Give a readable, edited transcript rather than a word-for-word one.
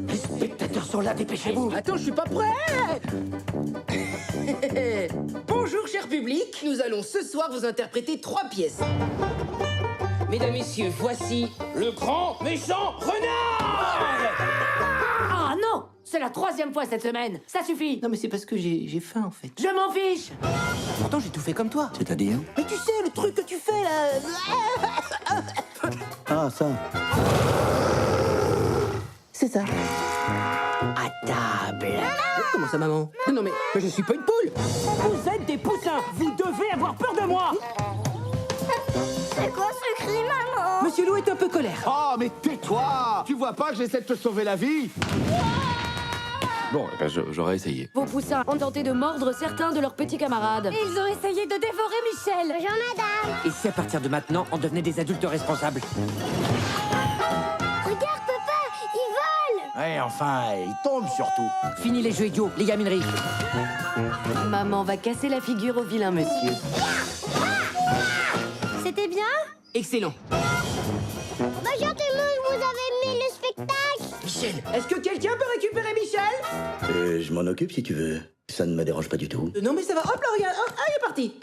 Les spectateurs sont là, dépêchez-vous. Attends, je suis pas prêt. Bonjour, cher public. Nous allons ce soir vous interpréter 3 pièces. Mesdames, messieurs, voici le grand méchant renard. Ah non! C'est la 3e fois cette semaine. Ça suffit. Non, mais c'est parce que j'ai faim, en fait. Je m'en fiche. Pourtant, j'ai tout fait comme toi. C'est-à-dire? Mais tu sais, le truc que tu fais, là... Ah, ça. C'est ça. À table. Comment ça, maman? Non, mais je suis pas une poule. Vous êtes des poussins. Vous devez avoir peur de moi. C'est quoi ce cri, maman? Monsieur Loup est un peu colère. Oh, mais tais-toi! Tu vois pas que j'essaie de te sauver la vie? Bon, eh ben, j'aurais essayé. Vos poussins ont tenté de mordre certains de leurs petits camarades. Ils ont essayé de dévorer Michel. Bonjour, madame. Et si à partir de maintenant, on devenait des adultes responsables? Regarde, papa, ils volent. Ouais, enfin, ils tombent surtout. Fini les jeux idiots, les gamineries. Maman va casser la figure au vilain monsieur. C'était bien? Excellent. Bonjour tout le monde, vous avez aimé le spectacle? Michel, est-ce que quelqu'un peut récupérer Michel? Je m'en occupe si tu veux. Ça ne me dérange pas du tout. Non, mais ça va. Hop là, regarde. Ah, il est parti.